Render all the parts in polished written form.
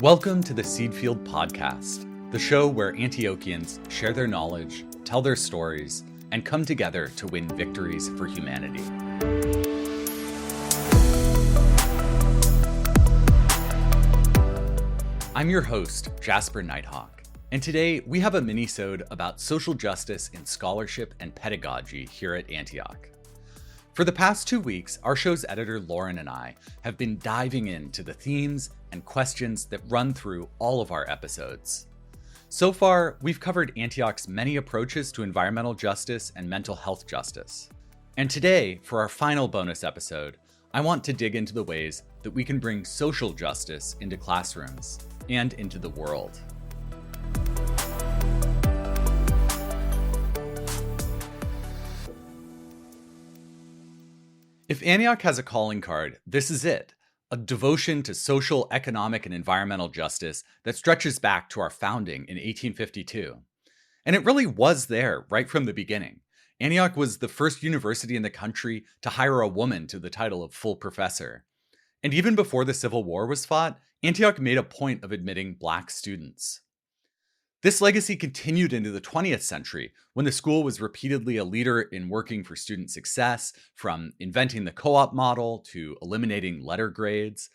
Welcome to the Seedfield Podcast, the show where Antiochians share their knowledge, tell their stories, and come together to win victories for humanity. I'm your host, Jasper Nighthawk, and today we have a mini-sode about social justice in scholarship and pedagogy here at Antioch. For the past 2 weeks, our show's editor Lauren and I have been diving into the themes and questions that run through all of our episodes. So far, we've covered Antioch's many approaches to environmental justice and mental health justice. And today, for our final bonus episode, I want to dig into the ways that we can bring social justice into classrooms and into the world. If Antioch has a calling card, this is it. A devotion to social, economic, and environmental justice that stretches back to our founding in 1852. And it really was there right from the beginning. Antioch was the first university in the country to hire a woman to the title of full professor. And even before the Civil War was fought, Antioch made a point of admitting Black students. This legacy continued into the 20th century when the school was repeatedly a leader in working for student success, from inventing the co-op model to eliminating letter grades.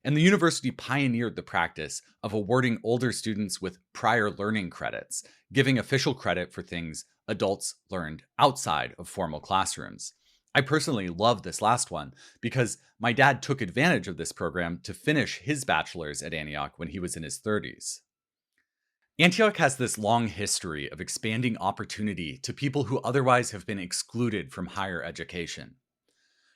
And the university pioneered the practice of awarding older students with prior learning credits, giving official credit for things adults learned outside of formal classrooms. I personally love this last one because my dad took advantage of this program to finish his bachelor's at Antioch when he was in his 30s. Antioch has this long history of expanding opportunity to people who otherwise have been excluded from higher education.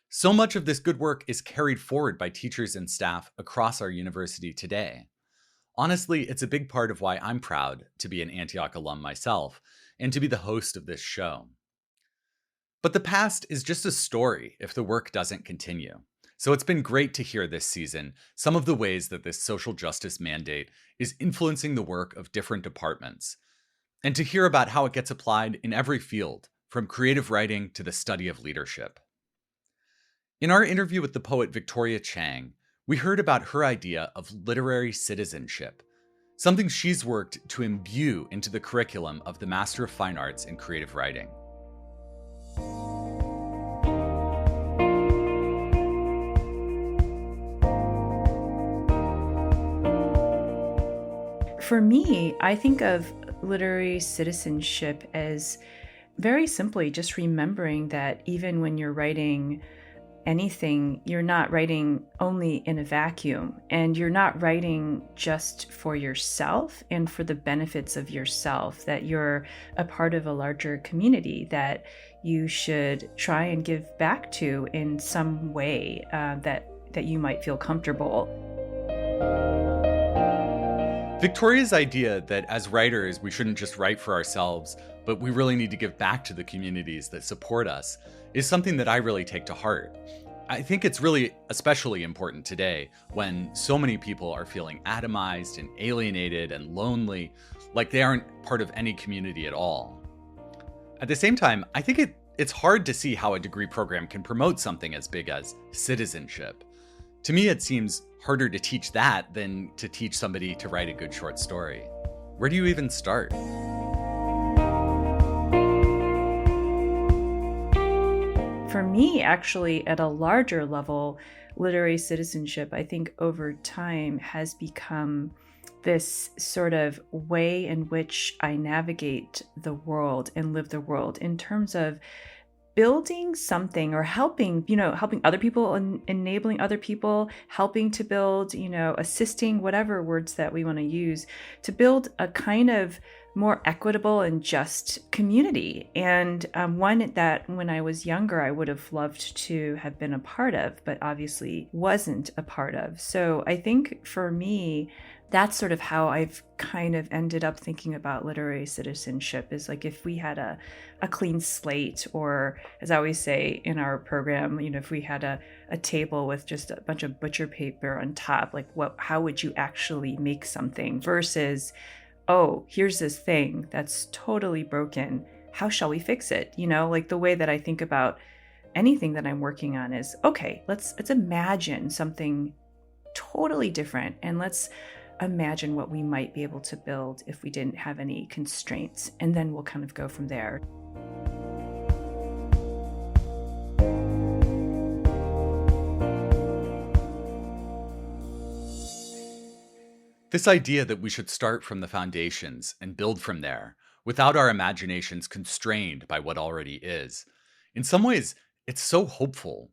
So much of this good work is carried forward by teachers and staff across our university today. Honestly, it's a big part of why I'm proud to be an Antioch alum myself and to be the host of this show. But the past is just a story if the work doesn't continue. So it's been great to hear this season some of the ways that this social justice mandate is influencing the work of different departments, and to hear about how it gets applied in every field, from creative writing to the study of leadership. In our interview with the poet Victoria Chang, we heard about her idea of literary citizenship, something she's worked to imbue into the curriculum of the Master of Fine Arts in Creative Writing. For me, I think of literary citizenship as very simply just remembering that even when you're writing anything, you're not writing only in a vacuum, and you're not writing just for yourself and for the benefits of yourself, that you're a part of a larger community that you should try and give back to in some way that you might feel comfortable. Victoria's idea that as writers, we shouldn't just write for ourselves, but we really need to give back to the communities that support us is something that I really take to heart. I think it's really especially important today when so many people are feeling atomized and alienated and lonely, like they aren't part of any community at all. At the same time, I think it's hard to see how a degree program can promote something as big as citizenship. To me, it seems harder to teach that than to teach somebody to write a good short story. Where do you even start? For me, actually, at a larger level, literary citizenship, I think over time has become this sort of way in which I navigate the world and live the world in terms of building something or helping other people and enabling other people, helping to build, assisting, whatever words that we want to use, to build a kind of more equitable and just community. And one that when I was younger, I would have loved to have been a part of, but obviously wasn't a part of. So I think for me, that's sort of how I've kind of ended up thinking about literary citizenship, is like if we had a clean slate, or as I always say in our program, if we had a table with just a bunch of butcher paper on top, like how would you actually make something versus, oh, here's this thing that's totally broken. How shall we fix it? Like the way that I think about anything that I'm working on is, okay, let's imagine something totally different, and let's imagine what we might be able to build if we didn't have any constraints, and then we'll kind of go from there. This idea that we should start from the foundations and build from there, without our imaginations constrained by what already is. In some ways, it's so hopeful.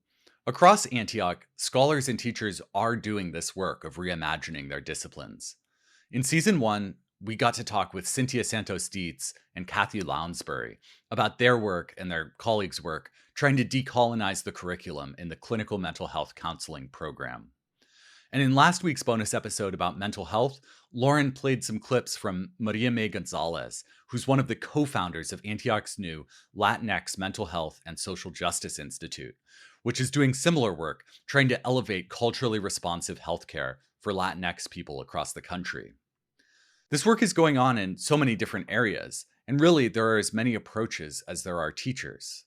Across Antioch, scholars and teachers are doing this work of reimagining their disciplines. In season 1, we got to talk with Cynthia Santos Dietz and Kathy Lounsbury about their work and their colleagues' work trying to decolonize the curriculum in the clinical mental health counseling program. And in last week's bonus episode about mental health, Lauren played some clips from Maria May Gonzalez, who's one of the co-founders of Antioch's new Latinx Mental Health and Social Justice Institute, which is doing similar work, trying to elevate culturally responsive healthcare for Latinx people across the country. This work is going on in so many different areas, and really there are as many approaches as there are teachers.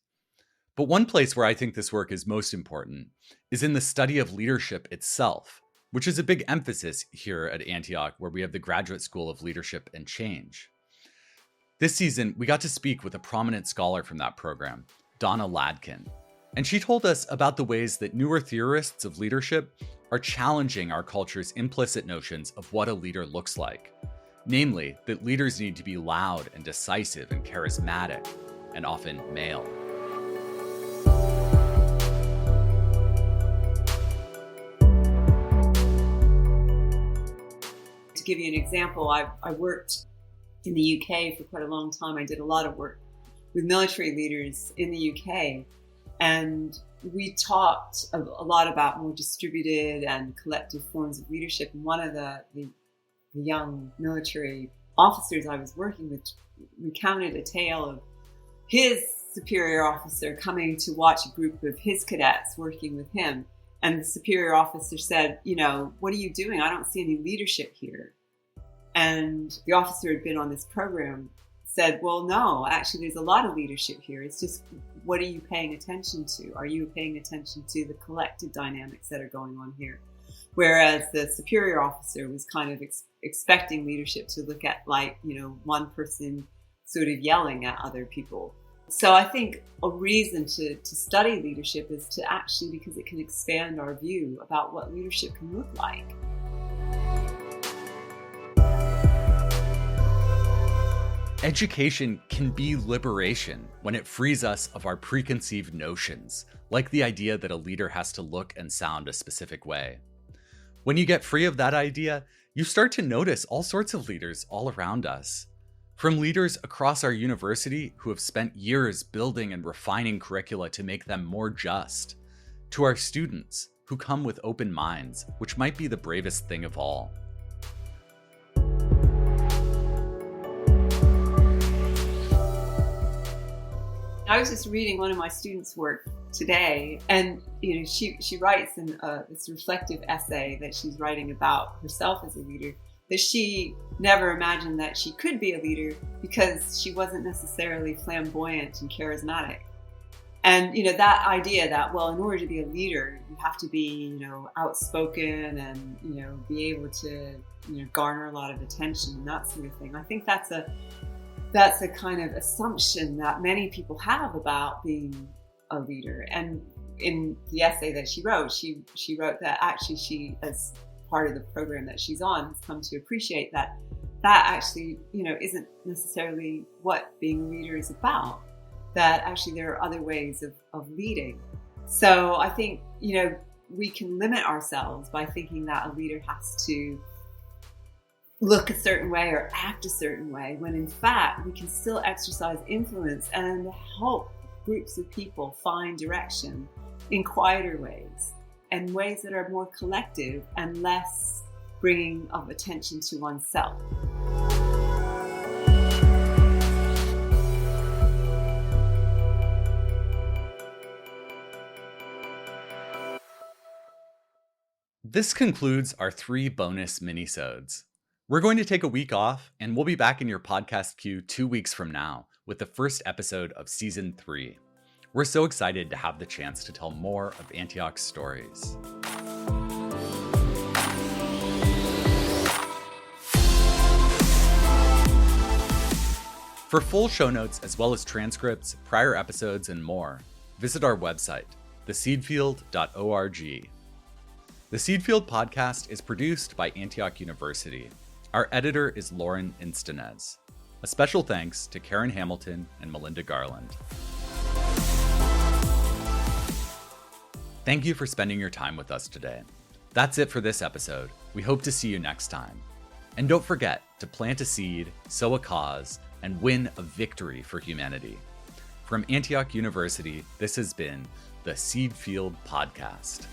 But one place where I think this work is most important is in the study of leadership itself, which is a big emphasis here at Antioch, where we have the Graduate School of Leadership and Change. This season, we got to speak with a prominent scholar from that program, Donna Ladkin, and she told us about the ways that newer theorists of leadership are challenging our culture's implicit notions of what a leader looks like. Namely, that leaders need to be loud and decisive and charismatic, and often male. To give you an example, I worked in the UK for quite a long time. I did a lot of work with military leaders in the UK, and we talked a lot about more distributed and collective forms of leadership. And one of the young military officers I was working with recounted a tale of his superior officer coming to watch a group of his cadets working with him. And the superior officer said, what are you doing? I don't see any leadership here. And the officer had been on this program, said, well, no, actually, there's a lot of leadership here. It's just, what are you paying attention to? Are you paying attention to the collective dynamics that are going on here? Whereas the superior officer was kind of expecting leadership to look at one person sort of yelling at other people. So I think a reason to study leadership is to actually, because it can expand our view about what leadership can look like. Education can be liberation when it frees us of our preconceived notions, like the idea that a leader has to look and sound a specific way. When you get free of that idea, you start to notice all sorts of leaders all around us. From leaders across our university who have spent years building and refining curricula to make them more just, to our students who come with open minds, which might be the bravest thing of all. I was just reading one of my students' work today, and she writes in this reflective essay that she's writing about herself as a leader, that she never imagined that she could be a leader because she wasn't necessarily flamboyant and charismatic. And that idea that, well, in order to be a leader, you have to be outspoken and be able to garner a lot of attention and that sort of thing. I think that's a kind of assumption that many people have about being a leader. And in the essay that she wrote that actually she, as part of the program that she's on, has come to appreciate that actually, isn't necessarily what being a leader is about. That actually there are other ways of leading. So I think, we can limit ourselves by thinking that a leader has to look a certain way or act a certain way, when in fact we can still exercise influence and help groups of people find direction in quieter ways and ways that are more collective and less bringing of attention to oneself. This concludes our 3 bonus minisodes. We're going to take a week off, and we'll be back in your podcast queue 2 weeks from now with the first episode of Season 3. We're so excited to have the chance to tell more of Antioch's stories. For full show notes, as well as transcripts, prior episodes, and more, visit our website, theseedfield.org. The Seedfield podcast is produced by Antioch University. Our editor is Lauren Instenes. A special thanks to Karen Hamilton and Melinda Garland. Thank you for spending your time with us today. That's it for this episode. We hope to see you next time. And don't forget to plant a seed, sow a cause, and win a victory for humanity. From Antioch University, this has been the Seedfield Podcast.